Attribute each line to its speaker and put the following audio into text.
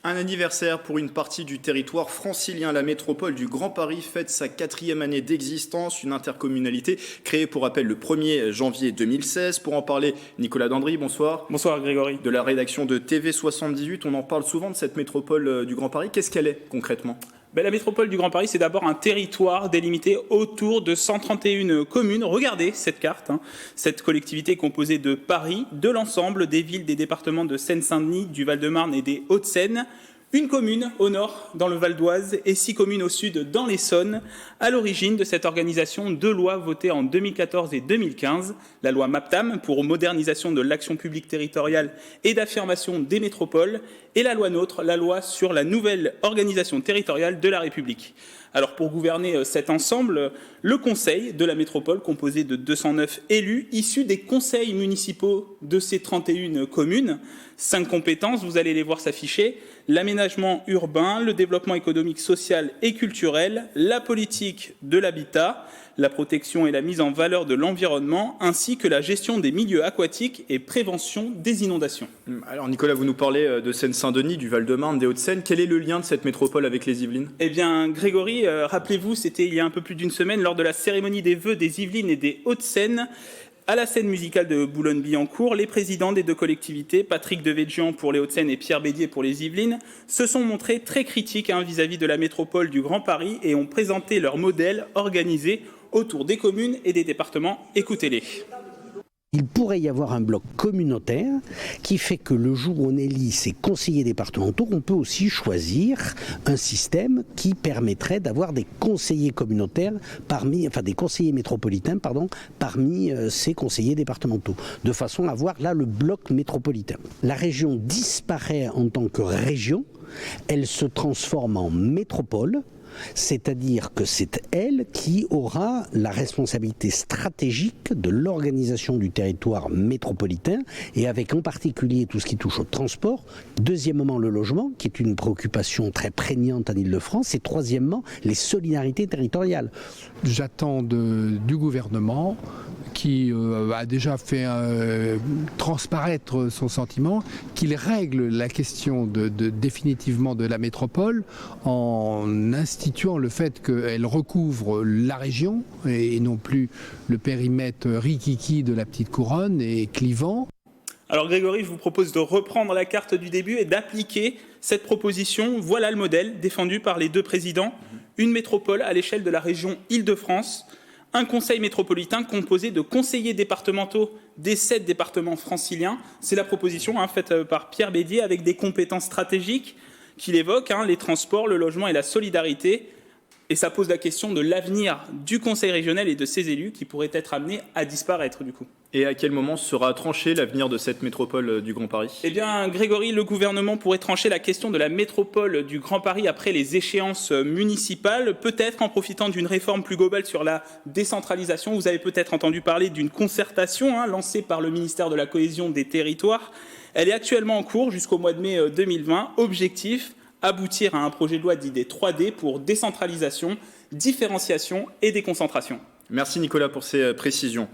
Speaker 1: Un anniversaire pour une partie du territoire francilien. La métropole du Grand Paris fête sa 4e année d'existence, une intercommunalité créée pour rappel le 1er janvier 2016. Pour en parler, Nicolas Dandry, bonsoir.
Speaker 2: Bonsoir Grégory.
Speaker 1: De la rédaction de TV78, on en parle souvent de cette métropole du Grand Paris. Qu'est-ce qu'elle est concrètement ?
Speaker 2: La métropole du Grand Paris, c'est d'abord un territoire délimité autour de 131 communes. Regardez cette carte. Cette collectivité est composée de Paris, de l'ensemble des villes des départements de Seine-Saint-Denis, du Val-de-Marne et des Hauts-de-Seine. Une commune au nord, dans le Val d'Oise, et 6 communes au sud, dans l'Essonne. À l'origine de cette organisation, 2 lois votées en 2014 et 2015. La loi MAPTAM, pour modernisation de l'action publique territoriale et d'affirmation des métropoles, et la loi NOTRe, la loi sur la nouvelle organisation territoriale de la République. Alors pour gouverner cet ensemble, le conseil de la métropole, composé de 209 élus, issus des conseils municipaux de ces 31 communes, 5 compétences, vous allez les voir s'afficher: l'aménagement urbain, le développement économique, social et culturel, la politique de l'habitat, la protection et la mise en valeur de l'environnement, ainsi que la gestion des milieux aquatiques et prévention des inondations.
Speaker 1: Alors Nicolas, vous nous parlez de Seine-Saint-Denis, du Val-de-Marne, des Hauts-de-Seine. Quel est le lien de cette métropole avec les Yvelines ?
Speaker 2: Eh bien, Grégory, rappelez-vous, c'était il y a un peu plus d'une semaine, lors de la cérémonie des vœux des Yvelines et des Hauts-de-Seine, à la scène musicale de Boulogne-Billancourt, les présidents des 2 collectivités, Patrick Devedjian pour les Hauts-de-Seine et Pierre Bédier pour les Yvelines, se sont montrés très critiques vis-à-vis de la métropole du Grand Paris et ont présenté leur modèle organisé autour des communes et des départements. Écoutez-les.
Speaker 3: Il pourrait y avoir un bloc communautaire qui fait que le jour où on élit ces conseillers départementaux, on peut aussi choisir un système qui permettrait d'avoir des conseillers communautaires des conseillers métropolitains, parmi ces conseillers départementaux, de façon à avoir là le bloc métropolitain. La région disparaît en tant que région, elle se transforme en métropole. C'est-à-dire que c'est elle qui aura la responsabilité stratégique de l'organisation du territoire métropolitain et avec en particulier tout ce qui touche au transport. Deuxièmement, le logement, qui est une préoccupation très prégnante en Île-de-France. Et troisièmement, les solidarités territoriales.
Speaker 4: J'attends du gouvernement qui a déjà fait transparaître son sentiment, qu'il règle la question définitivement de la métropole en instituant le fait qu'elle recouvre la région et non plus le périmètre rikiki de la petite couronne et clivant.
Speaker 2: Alors Grégory, je vous propose de reprendre la carte du début et d'appliquer cette proposition. Voilà le modèle défendu par les 2 présidents. Une métropole à l'échelle de la région Île-de-France, un conseil métropolitain composé de conseillers départementaux des 7 départements franciliens. C'est la proposition faite par Pierre Bédier avec des compétences stratégiques qu'il évoque, les transports, le logement et la solidarité. Et ça pose la question de l'avenir du conseil régional et de ses élus qui pourraient être amenés à disparaître du coup.
Speaker 1: Et à quel moment sera tranché l'avenir de cette métropole du Grand Paris ?
Speaker 2: Eh bien, Grégory, le gouvernement pourrait trancher la question de la métropole du Grand Paris après les échéances municipales, peut-être en profitant d'une réforme plus globale sur la décentralisation. Vous avez peut-être entendu parler d'une concertation lancée par le ministère de la Cohésion des Territoires. Elle est actuellement en cours jusqu'au mois de mai 2020. Objectif : aboutir à un projet de loi dit des 3D pour décentralisation, différenciation et déconcentration.
Speaker 1: Merci Nicolas pour ces précisions.